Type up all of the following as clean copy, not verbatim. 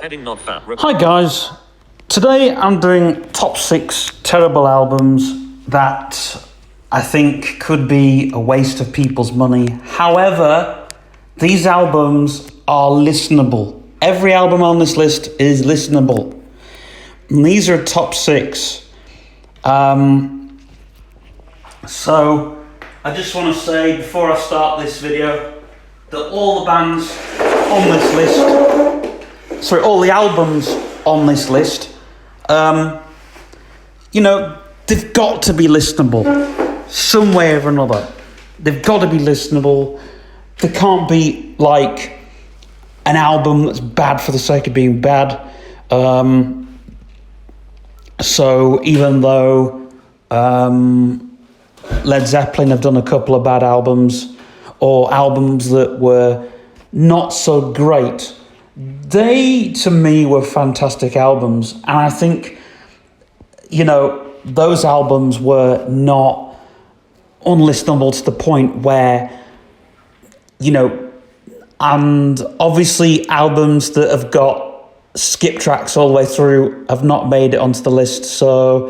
Heading NotThe. Hi guys, today I'm doing top 6 terrible albums that I think could be a waste of people's money. However, these albums are listenable. Every album on this list is listenable. And these are top 6. So I just want to say before I start this video that all the bands on this list, all the albums on this list, they've got to be listenable some way or another. They've got to be listenable. There can't be like an album that's bad for the sake of being bad. So even though Led Zeppelin have done a couple of bad albums, or albums that were not so great, they, to me, were fantastic albums. And I think, those albums were not unlistenable to the point where, and obviously albums that have got skip tracks all the way through have not made it onto the list. So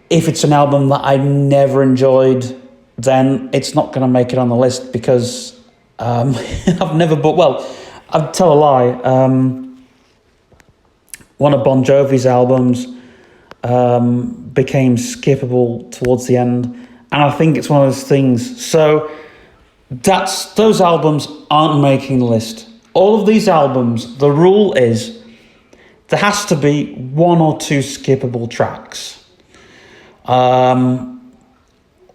if it's an album that I never enjoyed, then it's not going to make it on the list because I've never bought... Well, I'd tell a lie. One of Bon Jovi's albums became skippable towards the end, and I think it's one of those things. So those albums aren't making the list. All of these albums, the rule is there has to be 1 or 2 skippable tracks.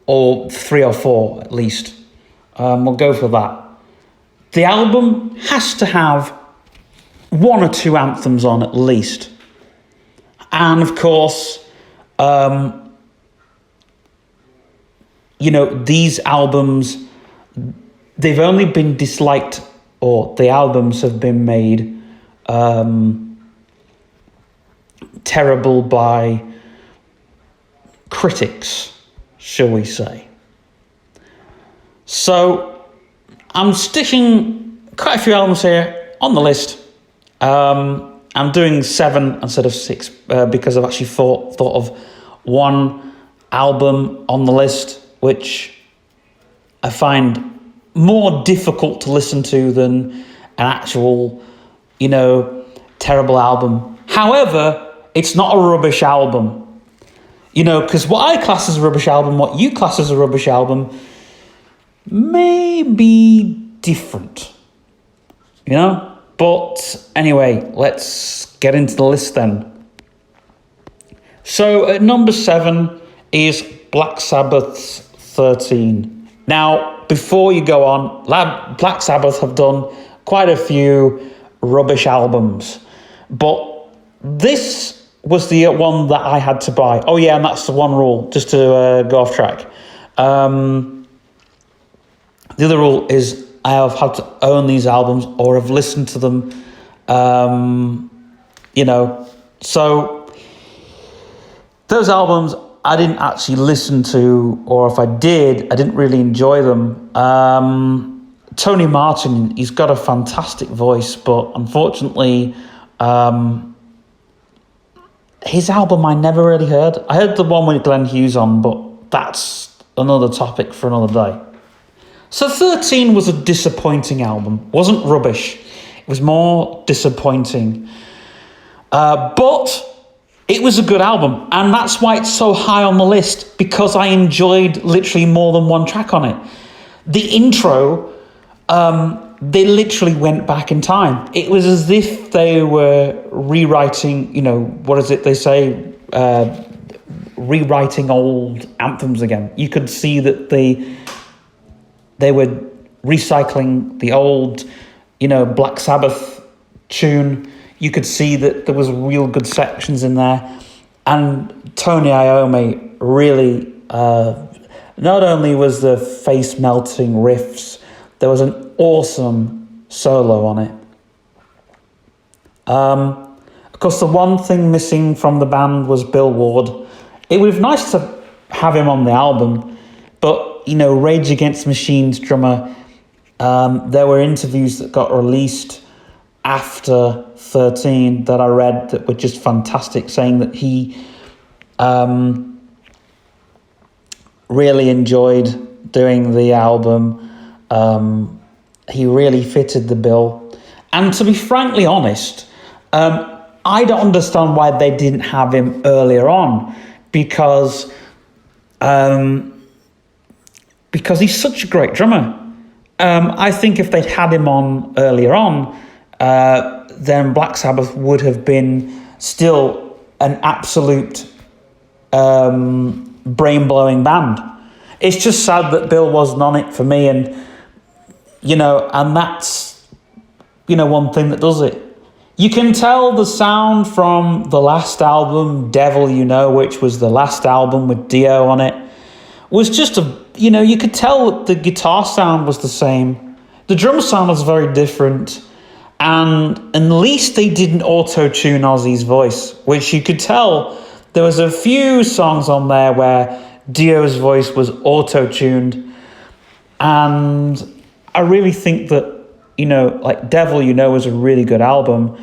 Or 3 or 4 at least. We'll go for that. The album has to have 1 or 2 anthems on at least. And of course, these albums, they've only been disliked, or the albums have been made terrible by critics, shall we say. So I'm sticking quite a few albums here on the list. I'm doing 7 instead of 6 because I've actually thought of one album on the list which I find more difficult to listen to than an actual, terrible album. However, it's not a rubbish album. Because what I class as a rubbish album, what you class as a rubbish album, may be different. But anyway, let's get into the list then. So at number 7 is Black Sabbath's 13. Now, before you go on, Black Sabbath have done quite a few rubbish albums, but this was the one that I had to buy. Oh yeah, and that's the one rule, just to go off track. The other rule is I have had to own these albums or have listened to them, So those albums I didn't actually listen to, or if I did, I didn't really enjoy them. Tony Martin, he's got a fantastic voice, but unfortunately, his album I never really heard. I heard the one with Glenn Hughes on, but that's another topic for another day. So 13 was a disappointing album. Wasn't rubbish. It was more disappointing. But it was a good album, and that's why it's so high on the list, because I enjoyed literally more than one track on it. The intro, they literally went back in time. It was as if they were rewriting, what is it they say? Rewriting old anthems again. You could see that they were recycling the old, Black Sabbath tune. You could see that there was real good sections in there. And Tony Iommi really, not only was the face-melting riffs, there was an awesome solo on it. Of course, the one thing missing from the band was Bill Ward. It would be nice to have him on the album, but, Rage Against the Machine's drummer, There were interviews that got released after 13 that I read that were just fantastic, saying that he really enjoyed doing the album. He really fitted the bill. And to be frankly honest, I don't understand why they didn't have him earlier on, because he's such a great drummer. I think if they'd had him on earlier on, then Black Sabbath would have been still an absolute brain-blowing band. It's just sad that Bill wasn't on it for me, and that's one thing that does it. You can tell the sound from the last album, Devil You Know, which was the last album with Dio on it, was just you could tell that the guitar sound was the same. The drum sound was very different. And at least they didn't auto-tune Ozzy's voice, which you could tell there was a few songs on there where Dio's voice was auto-tuned. And I really think that, like Devil You Know was a really good album,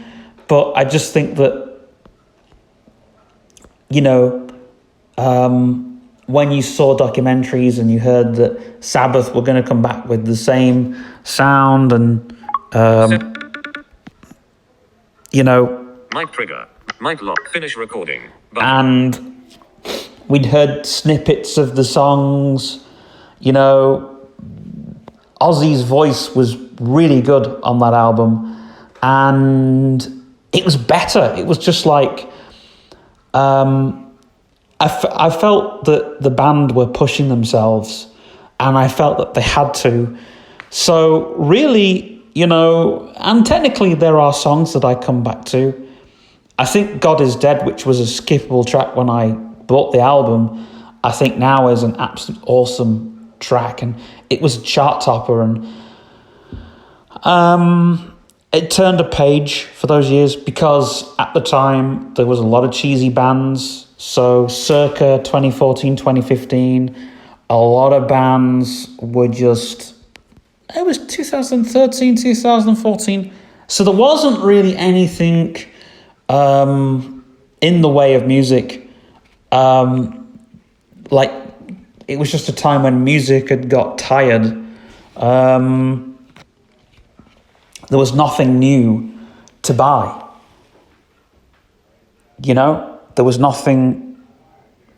but I just think that, when you saw documentaries and you heard that Sabbath were going to come back with the same sound and, mic trigger, mic lock, finish recording. Button. And we'd heard snippets of the songs, Ozzy's voice was really good on that album, and it was better. It was just like, I felt that the band were pushing themselves, and I felt that they had to. So really, and technically there are songs that I come back to. I think God Is Dead, which was a skippable track when I bought the album, I think now is an absolute awesome track, and it was a chart topper, and it turned a page for those years, because at the time there was a lot of cheesy bands. So circa 2014, 2015, a lot of bands were just, it was 2013, 2014. So there wasn't really anything in the way of music. Like, it was just a time when music had got tired. There was nothing new to buy. There was nothing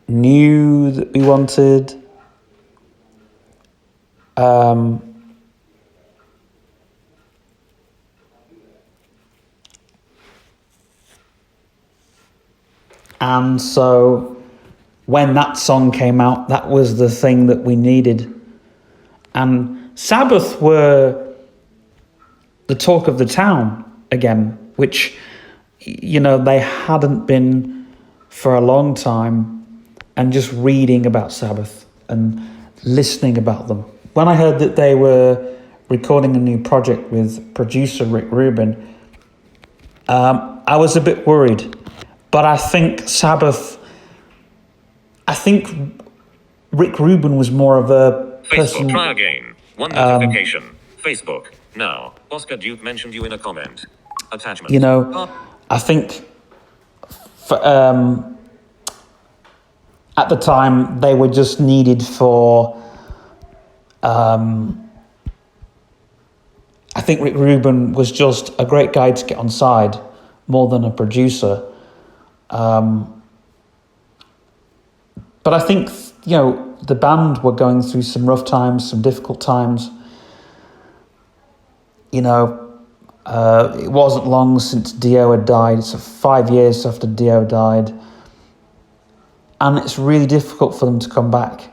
new that we wanted. And so when that song came out, that was the thing that we needed. And Sabbath were the talk of the town again, which, they hadn't been for a long time. And just reading about Sabbath and listening about them. When I heard that they were recording a new project with producer Rick Rubin, I was a bit worried. But I think Rick Rubin was more of a person... Facebook, try again. One notification. Facebook, now. Oscar Duke mentioned you in a comment. Attachment. I think... at the time, they were just needed for... I think Rick Rubin was just a great guy to get on side, more than a producer. But I think, the band were going through some rough times, some difficult times. It wasn't long since Dio had died. It's 5 years after Dio died. And it's really difficult for them to come back.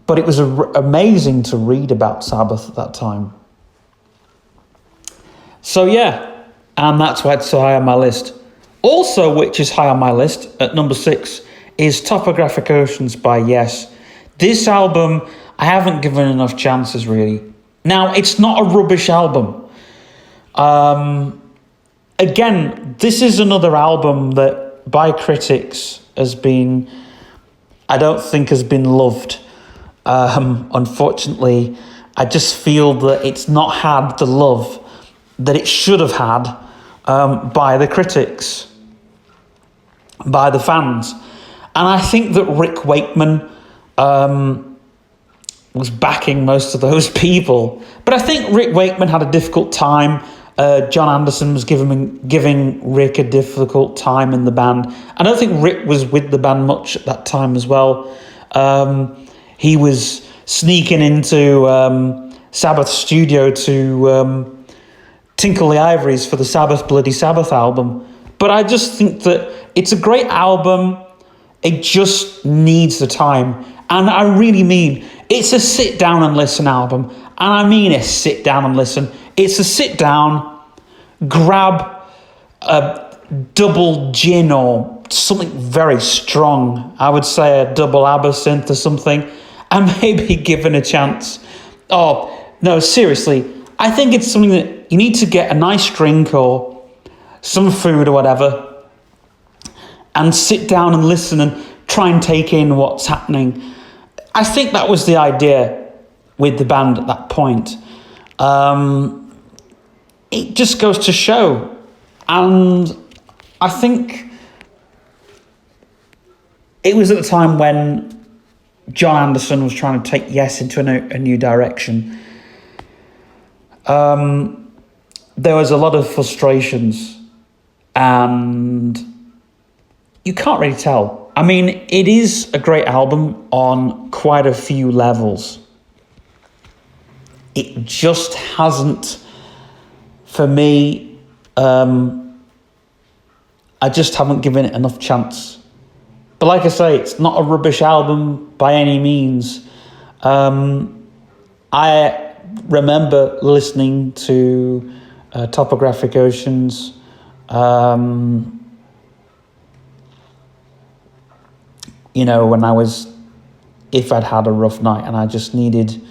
But it was amazing to read about Sabbath at that time. So yeah, and that's why it's so high on my list. Also, which is high on my list at number 6, is Topographic Oceans by Yes. This album, I haven't given enough chances, really. Now, it's not a rubbish album. Again, this is another album that, by critics, I don't think has been loved, unfortunately. I just feel that it's not had the love that it should have had by the critics, by the fans. And I think that Rick Wakeman was backing most of those people. But I think Rick Wakeman had a difficult time. John Anderson was giving Rick a difficult time in the band. I don't think Rick was with the band much at that time as well. He was sneaking into Sabbath studio to tinkle the ivories for the Sabbath Bloody Sabbath album. But I just think that it's a great album. It just needs the time. And I really mean, it's a sit down and listen album. And I mean a sit down and listen. It's a sit down, grab a double gin or something very strong. I would say a double absinthe or something, and maybe give it a chance. Oh, no, seriously. I think it's something that you need to get a nice drink or some food or whatever and sit down and listen and try and take in what's happening. I think that was the idea with the band at that point. It just goes to show. And I think it was at the time when John Anderson was trying to take Yes into a new direction. There was a lot of frustrations, and you can't really tell. I mean, it is a great album on quite a few levels. It just hasn't, for me, I just haven't given it enough chance. But like I say, it's not a rubbish album by any means. I remember listening to Topographic Oceans, when if I'd had a rough night and I just needed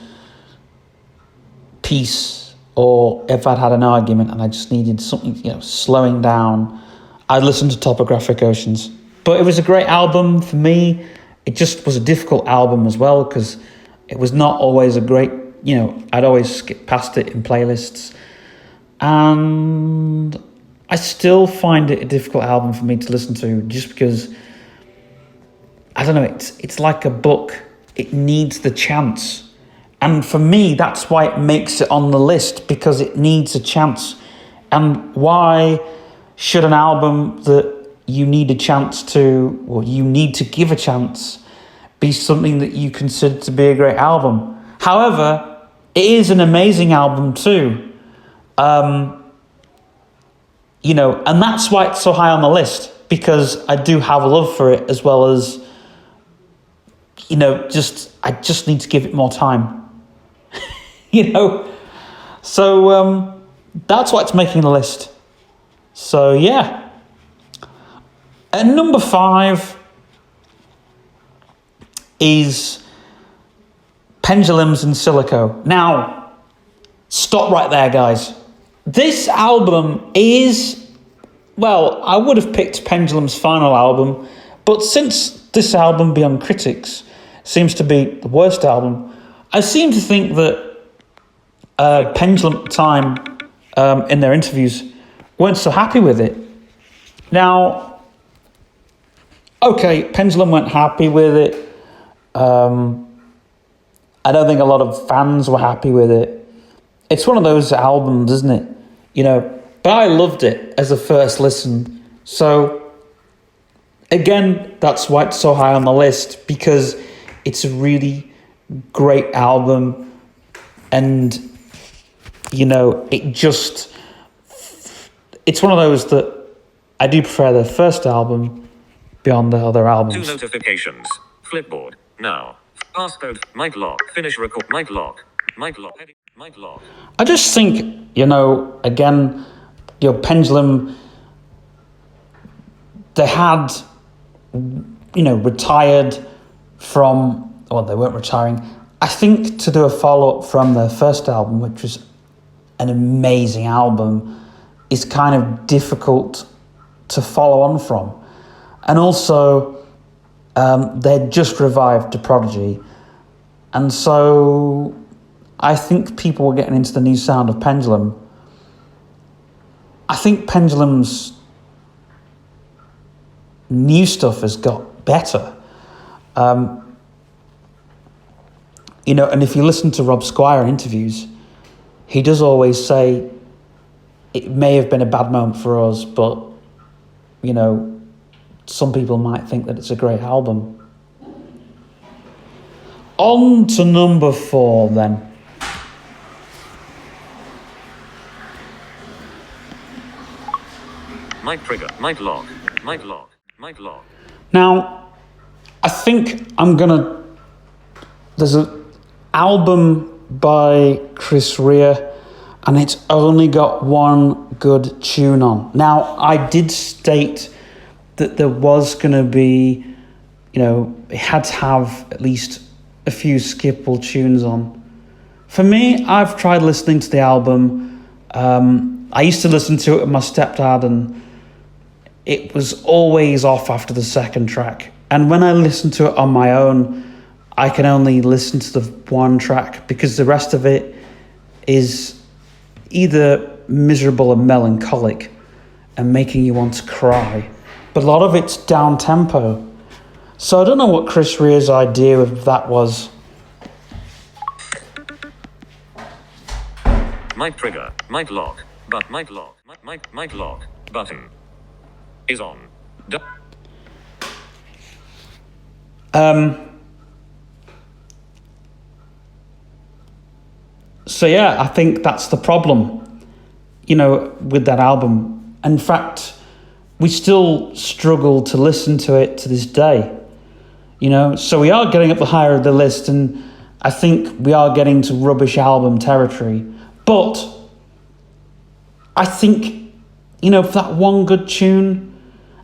peace, or if I'd had an argument and I just needed something, slowing down, I'd listen to Topographic Oceans. But it was a great album for me. It just was a difficult album as well, because it was not always a great, I'd always skip past it in playlists. And I still find it a difficult album for me to listen to, just because, I don't know, it's like a book. It needs the chance. And for me, that's why it makes it on the list, because it needs a chance. And why should an album that you need a chance to, or you need to give a chance, be something that you consider to be a great album? However, it is an amazing album too. And that's why it's so high on the list, because I do have a love for it, as well as, I just need to give it more time. So that's why it's making the list. So yeah. At number 5 is Pendulums and Silico. Now, stop right there, guys. This album is, I would have picked Pendulum's final album, but since this album, beyond critics, seems to be the worst album, I seem to think that Pendulum at the time, in their interviews, weren't so happy with it. Now, okay, Pendulum weren't happy with it. I don't think a lot of fans were happy with it. It's one of those albums, isn't it? But I loved it as a first listen. So, again, that's why it's so high on the list, because it's a really great album. And, it's one of those that I do prefer their first album beyond the other albums. 2 notifications. Flipboard. Now. Passcode. Mic lock. Finish record. Mic lock. Mic lock. Mic lock. I just think, again, Pendulum, they had, retired from, they weren't retiring. I think to do a follow-up from their first album, which was an amazing album, is kind of difficult to follow on from. And also, they'd just revived to Prodigy. And so I think people were getting into the new sound of Pendulum. I think Pendulum's new stuff has got better. You know, and if you listen to Rob Squire interviews, he does always say it may have been a bad moment for us, but, you know, some people might think that it's a great album. On to number 4 then. Mic trigger, mic lock, mic lock, mic lock. Now, I think there's an album by Chris Rea, and it's only got one good tune on. Now, I did state that there was going to be, you know, it had to have at least a few skippable tunes on. For me, I've tried listening to the album. I used to listen to it with my stepdad, and it was always off after the second track. And when I listen to it on my own, I can only listen to the one track because the rest of it is either miserable and melancholic and making you want to cry, but a lot of it's down tempo. So I don't know what Chris Rea's idea of that was. Mic trigger, mic lock, but mic lock, mic lock button is on. So yeah, I think that's the problem, you know, with that album. In fact, we still struggle to listen to it to this day, you know. So we are getting up the higher of the list, and I think we are getting to rubbish album territory. But I think, you know, for that one good tune,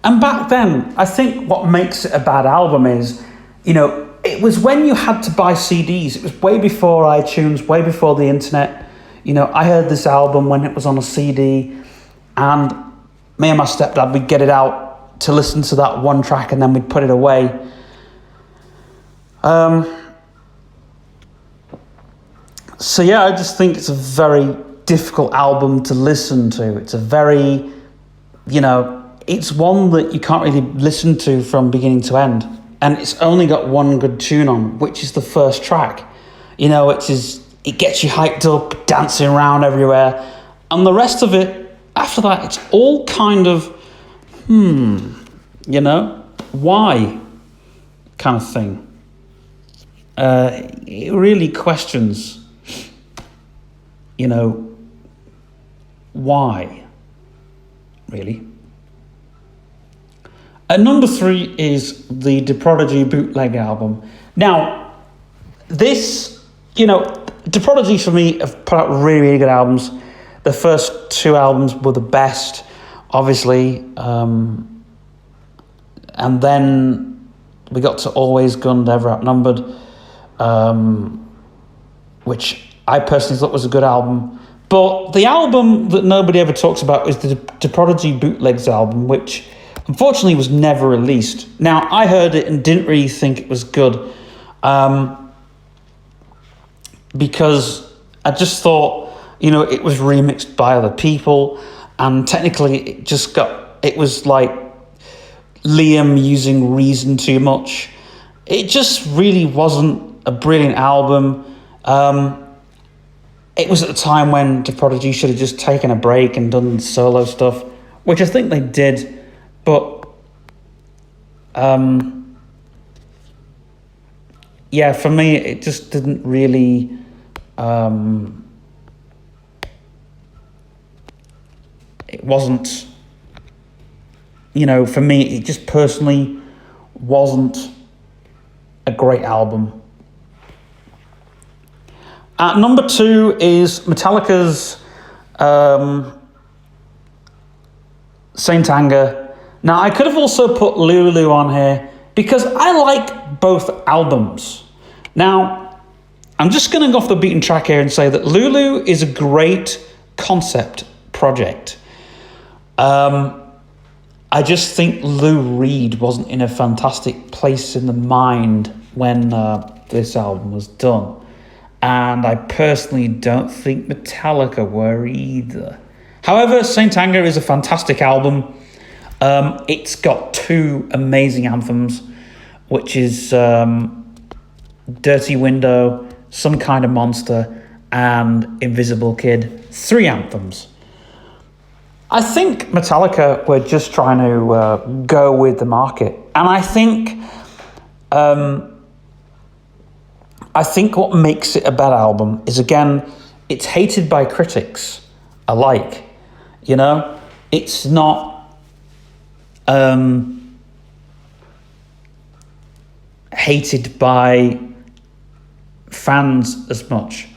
and back then, I think what makes it a bad album is, you know, it was when you had to buy CDs. It was way before iTunes, way before the internet. You know, I heard this album when it was on a CD, and me and my stepdad, we'd get it out to listen to that one track, and then we'd put it away. So yeah, I just think it's a very difficult album to listen to. It's a very, you know, it's one that you can't really listen to from beginning to end. And it's only got one good tune on, which is the first track. You know, it gets you hyped up, dancing around everywhere. And the rest of it, after that, it's all kind of, you know, why kind of thing. It really questions, you know, why, really. At number 3 is the Prodigy Bootleg album. Now, this, you know, Prodigy for me have put out really, really good albums. The first 2 albums were the best, obviously. And then we got to Always Gunned, Ever Outnumbered, which I personally thought was a good album. But the album that nobody ever talks about is the Prodigy Bootlegs album, which unfortunately was never released. Now, I heard it and didn't really think it was good, because I just thought, you know, it was remixed by other people, and technically it was like Liam using Reason too much. It just really wasn't a brilliant album. It was at the time when The Prodigy should have just taken a break and done solo stuff, which I think they did. But, yeah, for me, it just didn't really, it wasn't, you know, for me, it just personally wasn't a great album. At number 2 is Metallica's Saint Anger. Now, I could have also put Lulu on here because I like both albums. Now, I'm just going to go off the beaten track here and say that Lulu is a great concept project. I just think Lou Reed wasn't in a fantastic place in the mind when this album was done. And I personally don't think Metallica were either. However, Saint Anger is a fantastic album. It's got two amazing anthems, which is Dirty Window, Some Kind of Monster, and Invisible Kid. 3 anthems. I think Metallica were just trying to go with the market. And I think what makes it a bad album is, again, it's hated by critics alike. You know, it's not hated by fans as much.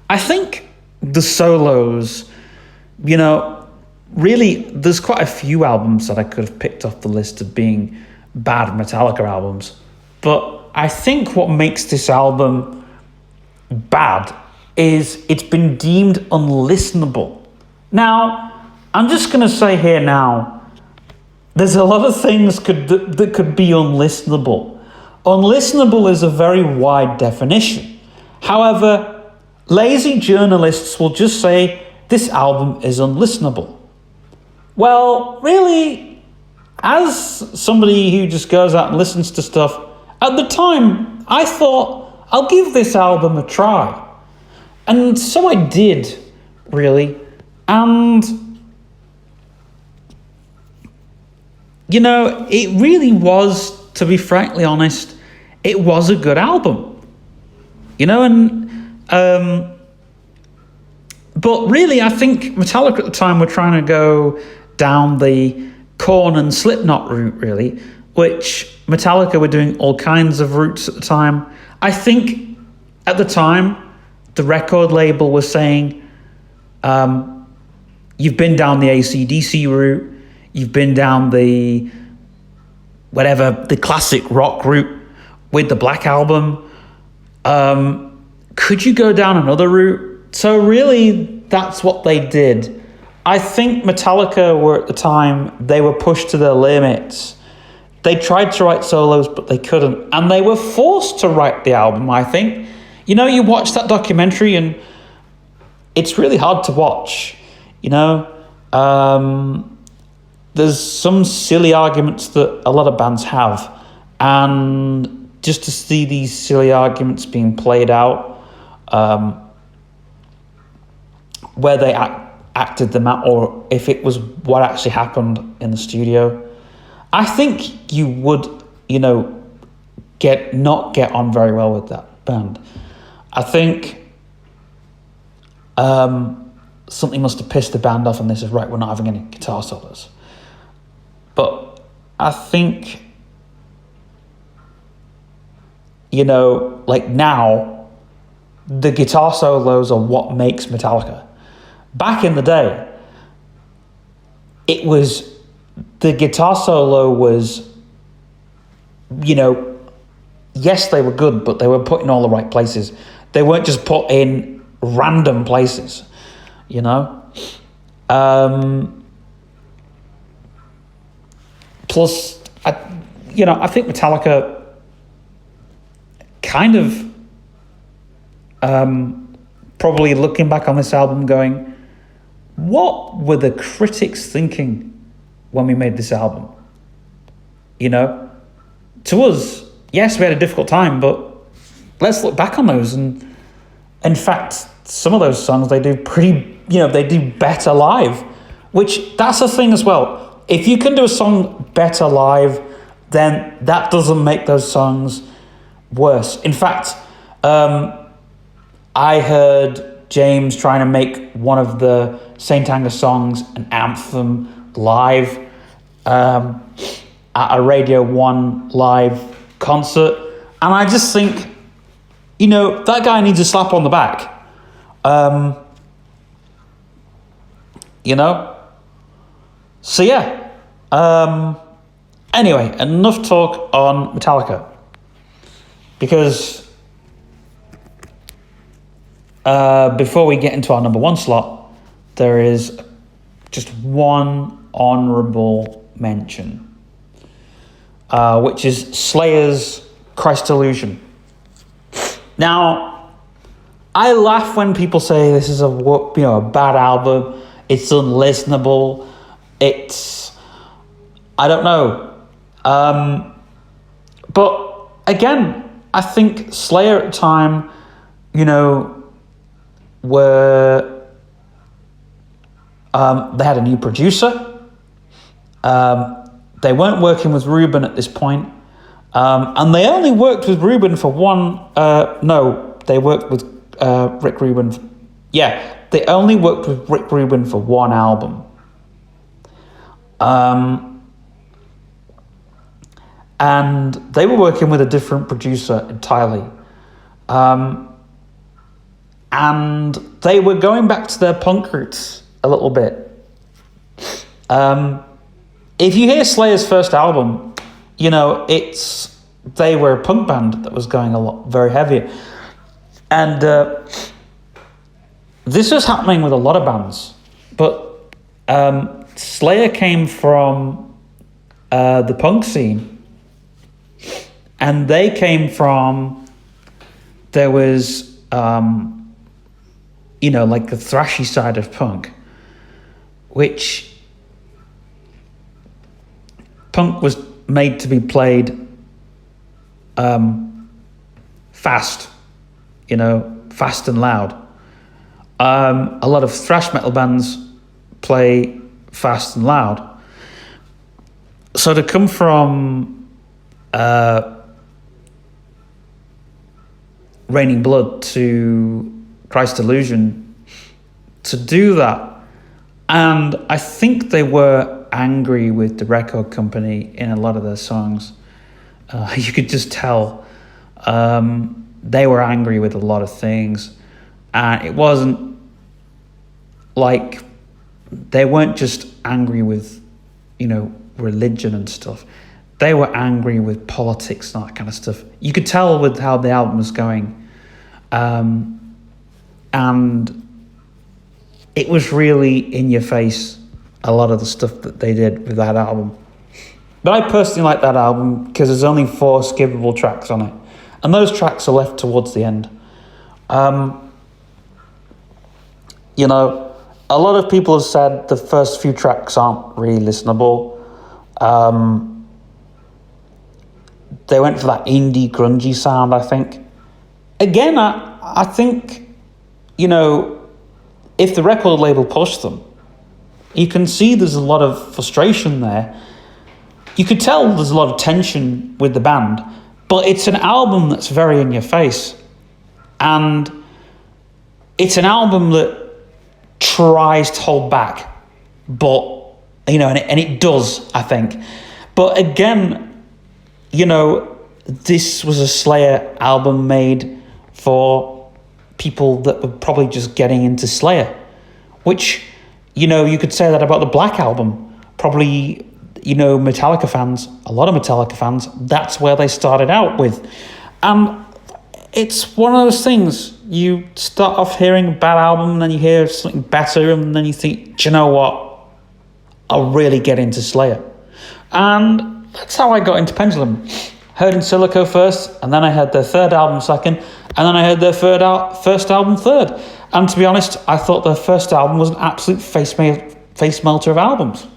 I think the solos, you know, really, there's quite a few albums that I could have picked off the list of being bad Metallica albums. But I think what makes this album bad is it's been deemed unlistenable. Now, I'm just going to say here now, there's a lot of things that could be unlistenable. Unlistenable is a very wide definition. However, lazy journalists will just say this album is unlistenable. Well, really, as somebody who just goes out and listens to stuff, at the time, I thought, I'll give this album a try. And so I did, really. And, you know, it really was, to be frankly honest, it was a good album. You know, and but really, I think Metallica at the time were trying to go down the Korn and Slipknot route, really, which Metallica were doing all kinds of routes at the time. I think at the time, the record label was saying, you've been down the AC/DC route, you've been down the the classic rock route with the Black Album. Could you go down another route? So really, that's what they did. I think Metallica were at the time, they were pushed to their limits. They tried to write solos, but they couldn't. And they were forced to write the album, I think. You know, you watch that documentary and it's really hard to watch. You know, there's some silly arguments that a lot of bands have. And just to see these silly arguments being played out, where they acted them out, or if it was what actually happened in the studio, I think you would, you know, not get on very well with that band. I think something must have pissed the band off, and they said, right, we're not having any guitar solos. But I think, you know, like now, the guitar solos are what makes Metallica. Back in the day, it was, the guitar solo was, you know, yes, they were good, but they were put in all the right places. They weren't just put in random places, you know? Plus, I think Metallica kind of probably looking back on this album going, what were the critics thinking when we made this album? You know, to us, yes, we had a difficult time, but let's look back on those. And in fact, some of those songs, they do they do better live, which that's a thing as well. If you can do a song better live, then that doesn't make those songs worse. In fact, I heard James trying to make one of the Saint Anger songs an anthem live at a Radio 1 live concert. And I just think, you know, that guy needs a slap on the back. You know? So yeah. Anyway, enough talk on Metallica. Because before we get into our number 1 slot, there is just one honourable mention, which is Slayer's Christ Delusion. Now, I laugh when people say this is a bad album. It's unlistenable. It's, I don't know. But again, I think Slayer at the time, were they had a new producer. They weren't working with Rubin at this point. And they only worked with Rubin for they worked with Rick Rubin. They only worked with Rick Rubin for one album. And they were working with a different producer entirely. And they were going back to their punk roots a little bit. If you hear Slayer's first album, they were a punk band that was going very heavy. And this was happening with a lot of bands. But Slayer came from the punk scene. And they came from, there was, like the thrashy side of punk, which punk was made to be played fast, fast and loud. A lot of thrash metal bands play fast and loud. So to come from Raining Blood to Christ Delusion, to do that, and I think they were angry with the record company in a lot of their songs. You could just tell they were angry with a lot of things, and it wasn't like they weren't just angry with religion and stuff. They were angry with politics and that kind of stuff. You could tell with how the album was going. And it was really in your face, a lot of the stuff that they did with that album. But I personally like that album because there's only 4 skippable tracks on it. And those tracks are left towards the end. A lot of people have said the first few tracks aren't really listenable. They went for that indie grungy sound, I think. Again, I think, if the record label pushed them, you can see there's a lot of frustration there. You could tell there's a lot of tension with the band, but it's an album that's very in your face. And it's an album that tries to hold back, but, and it does, I think. But again, this was a Slayer album made for people that were probably just getting into Slayer, which, you could say that about the Black Album. Probably, Metallica fans, a lot of Metallica fans, that's where they started out with. It's one of those things, you start off hearing a bad album, and then you hear something better, and then you think, do you know what? I'll really get into Slayer. And that's how I got into Pendulum. Heard In Silico first, and then I heard their third album second, and then I heard their first album third. And to be honest, I thought their first album was an absolute face melter of albums.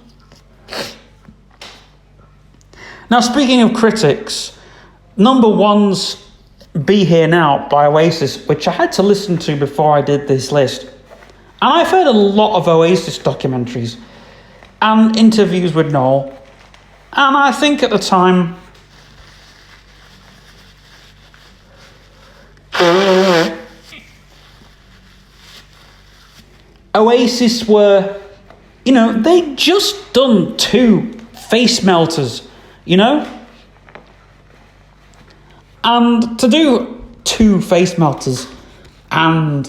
Now, speaking of critics, number one's Be Here Now by Oasis, which I had to listen to before I did this list. And I've heard a lot of Oasis documentaries and interviews with Noel. And I think at the time, Oasis were, they'd just done 2 face melters, And to do 2 face melters and,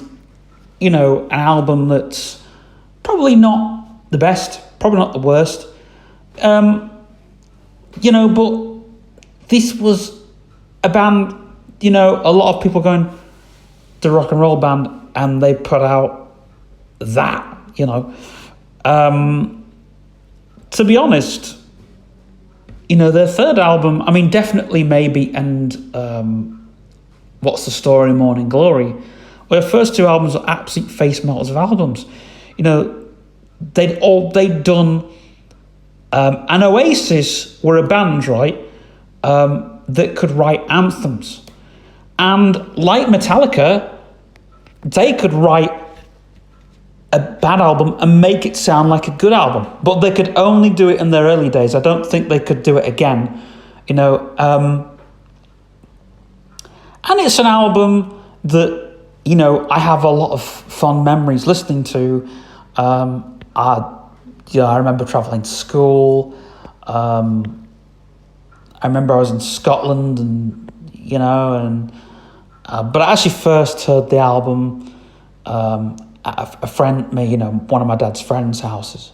an album that's probably not the best, probably not the worst, but this was a band, a lot of people going, the rock and roll band, and they put out that, to be honest, their third album, definitely Maybe and What's the Story, Morning Glory Well, the first two albums are absolute face melters of albums. You know, they'd done, and Oasis were a band, right, that could write anthems. And like Metallica, they could write a bad album and make it sound like a good album. But they could only do it in their early days. I don't think they could do it again. You know, and it's an album that, you know, I have a lot of fond memories listening to. I remember traveling to school. I remember I was in Scotland, and you know, and but I actually first heard the album at a friend, one of my dad's friends' houses,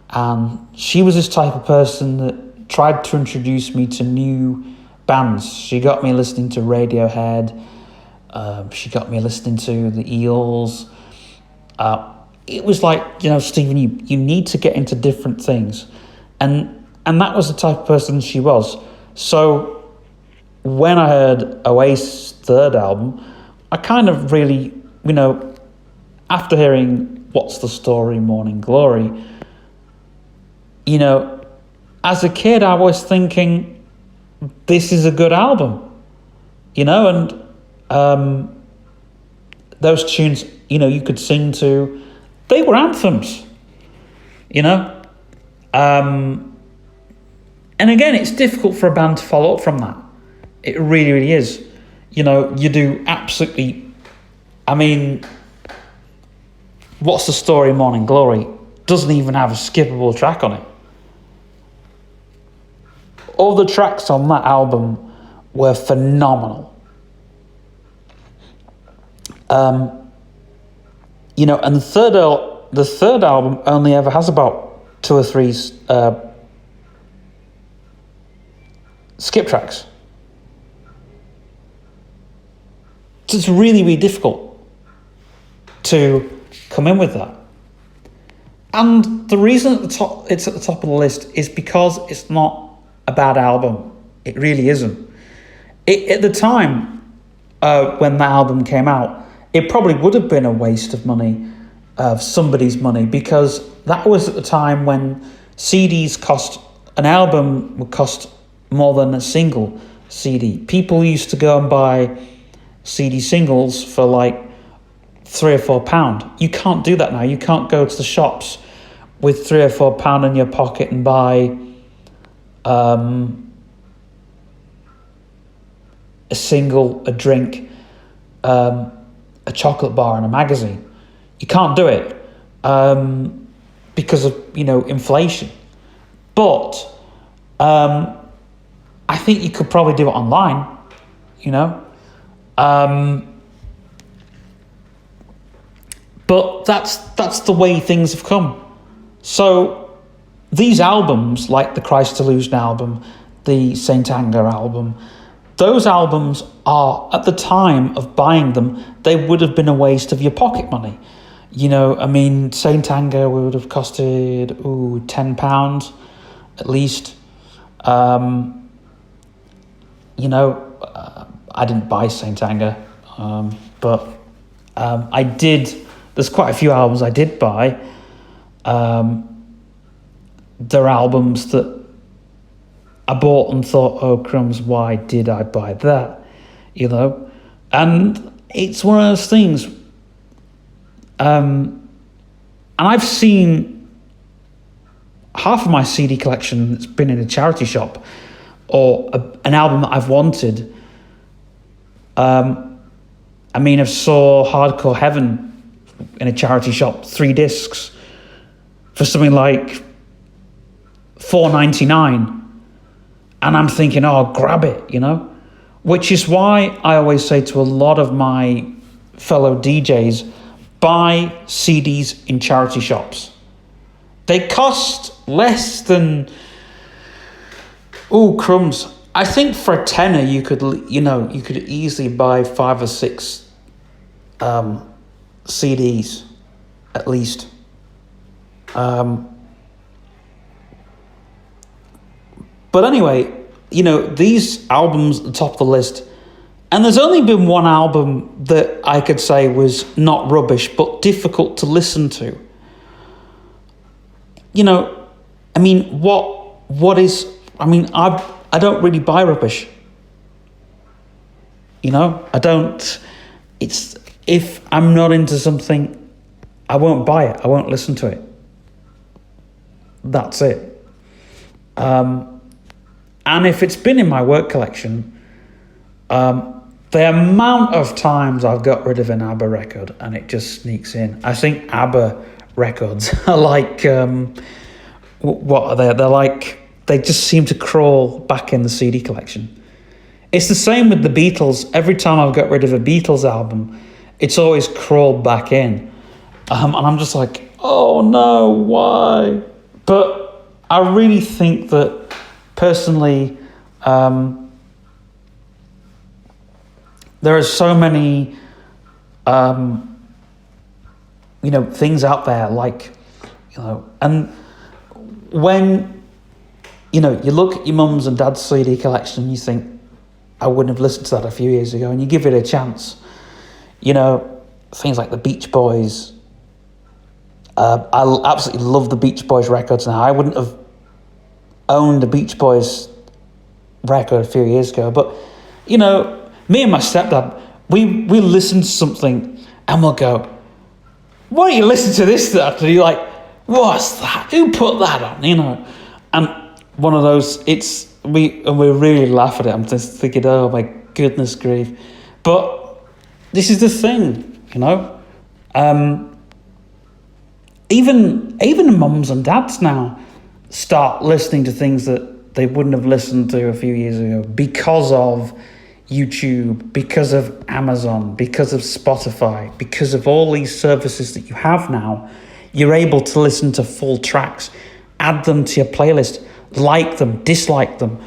and she was this type of person that tried to introduce me to new bands. She got me listening to Radiohead. She got me listening to the Eels. It was like, you know, Stephen, you need to get into different things, and that was the type of person she was. So when I heard Oasis' third album, I kind of really, you know, after hearing What's the Story, Morning Glory, you know, as a kid I was thinking, this is a good album, you know, and those tunes, you know, you could sing to, they were anthems, you know. And again, it's difficult for a band to follow up from that. It really, really is. You know, you do absolutely... I mean, What's the Story, Morning Glory doesn't even have a skippable track on it. All the tracks on that album were phenomenal. You know, and the third album only ever has about 2 or 3 skip tracks. So it's really, really difficult to come in with that. And the reason it's at the top of the list is because it's not a bad album. It really isn't. At the time when that album came out, it probably would have been a waste of money, of somebody's money, because that was at the time when CDs cost, an album would cost more than a single CD. People used to go and buy CD singles for like £3 or £4. You can't do that now. You can't go to the shops with £3 or £4 in your pocket and buy a single, a drink, a chocolate bar, and a magazine. You can't do it because of, you know, inflation. But I think you could probably do it online, you know. But that's the way things have come. So these albums, like the Christ Delusion album, the Saint Anger album, those albums are, at the time of buying them, they would have been a waste of your pocket money. You know, I mean, Saint Anger would have costed £10 at least. You know, I didn't buy Saint Anger, but I did. There's quite a few albums I did buy. They're albums that I bought and thought, oh crumbs, why did I buy that? You know, and it's one of those things. And I've seen half of my CD collection that's been in a charity shop, or an album that I've wanted. I mean, I saw Hardcore Heaven in a charity shop, 3 discs, for something like $4.99, and I'm thinking, oh, grab it, you know? Which is why I always say to a lot of my fellow DJs, buy CDs in charity shops. They cost less than, crumbs. I think for a tenner you could easily buy 5 or 6 CDs at least. But anyway, you know, these albums at the top of the list, And there's only been one album that I could say was not rubbish, but difficult to listen to. You know, I mean, I don't really buy rubbish. You know, I don't. It's, if I'm not into something, I won't buy it. I won't listen to it. That's it. And if it's been in my work collection, the amount of times I've got rid of an ABBA record and it just sneaks in. I think ABBA records are like, what are they? They're like, they just seem to crawl back in the CD collection. It's the same with the Beatles. Every time I've got rid of a Beatles album, it's always crawled back in. And I'm just like, oh no, why? But I really think that, personally, there are so many, things out there, like, and when, you look at your mum's and dad's CD collection, and you think, I wouldn't have listened to that a few years ago, and you give it a chance. Things like the Beach Boys. I absolutely love the Beach Boys records now. I wouldn't have owned a Beach Boys record a few years ago, but, me and my stepdad, we listen to something and we'll go, why don't you listen to this, that? And you're like, what's that? Who put that on? And one of those, we really laugh at it. I'm just thinking, oh my goodness grief. But this is the thing, even mums and dads now start listening to things that they wouldn't have listened to a few years ago because of YouTube, because of Amazon, because of Spotify, because of all these services that you have now. You're able to listen to full tracks, add them to your playlist, like them, dislike them.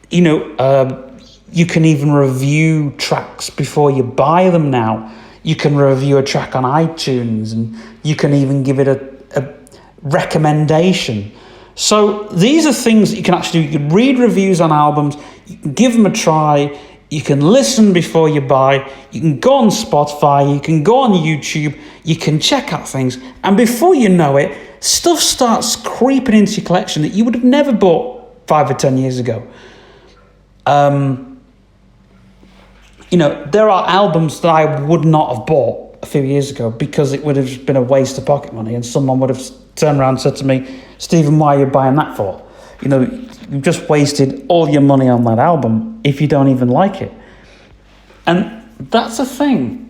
You can even review tracks before you buy them now. You can review a track on iTunes, and you can even give it a recommendation. So these are things that you can actually do. You can read reviews on albums, you can give them a try, you can listen before you buy, you can go on Spotify, you can go on YouTube, you can check out things, and before you know it, stuff starts creeping into your collection that you would have never bought 5 or 10 years ago. There are albums that I would not have bought a few years ago because it would have just been a waste of pocket money, and someone would have turned around and said to me, Stephen, why are you buying that for? You've just wasted all your money on that album if you don't even like it. And that's the thing,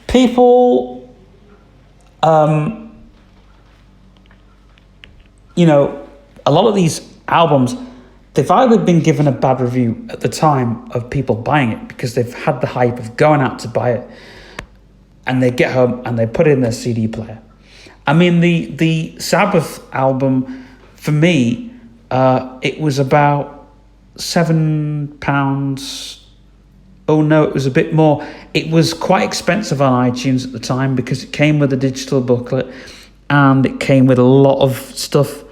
people, a lot of these albums, they've either been given a bad review at the time of people buying it because they've had the hype of going out to buy it, and they get home and they put it in their CD player. I mean, the Sabbath album, for me, it was about £7. Oh no, it was a bit more. It was quite expensive on iTunes at the time because it came with a digital booklet and it came with a lot of stuff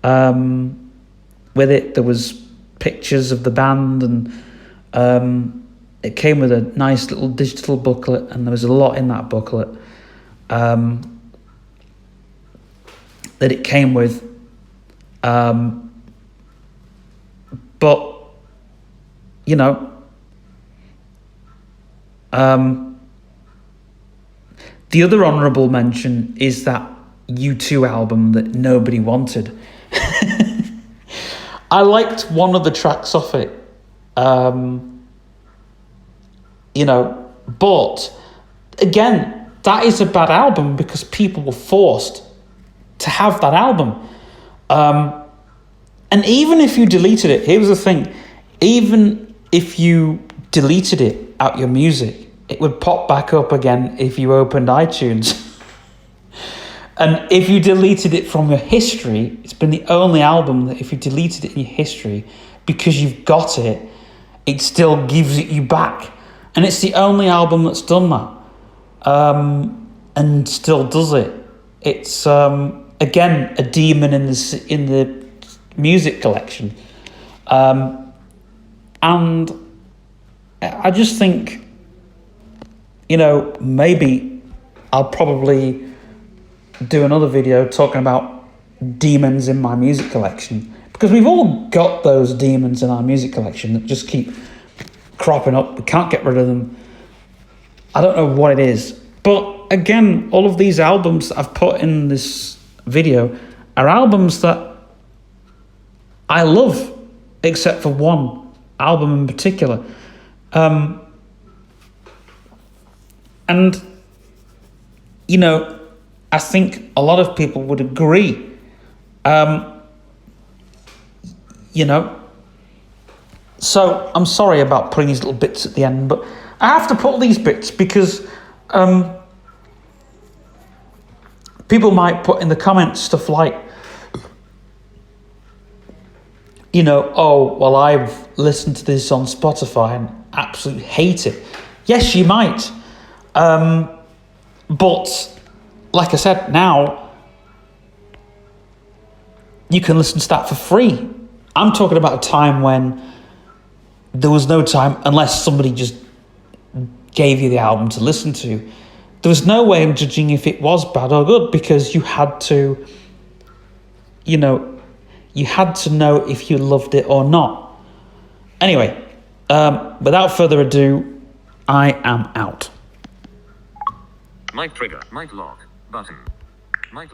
with it. There was pictures of the band, and it came with a nice little digital booklet, and there was a lot in that booklet that it came with. But, the other honourable mention is that U2 album that nobody wanted. I liked one of the tracks off it, but again, that is a bad album because people were forced to have that album. And even if you deleted it, here's the thing, even if you deleted it out your music, it would pop back up again if you opened iTunes. And if you deleted it from your history, it's been the only album that if you deleted it in your history, because you've got it, it still gives it you back. And it's the only album that's done that, and still does it. It's, again, a demon in the music collection. And I just think, maybe I'll probably do another video talking about demons in my music collection, because we've all got those demons in our music collection that just keep cropping up. We can't get rid of them. I don't know what it is. But again, all of these albums that I've put in this video are albums that I love, except for one album in particular. And, I think a lot of people would agree. So I'm sorry about putting these little bits at the end, but I have to put these bits because people might put in the comments stuff like, oh, well, I've listened to this on Spotify and absolutely hate it. Yes, you might. But like I said, now you can listen to that for free. I'm talking about a time when there was no time, unless somebody just gave you the album to listen to. There was no way of judging if it was bad or good, because you had to, you had to know if you loved it or not. Anyway, without further ado, I am out. Mic trigger, mic lock, button. Mic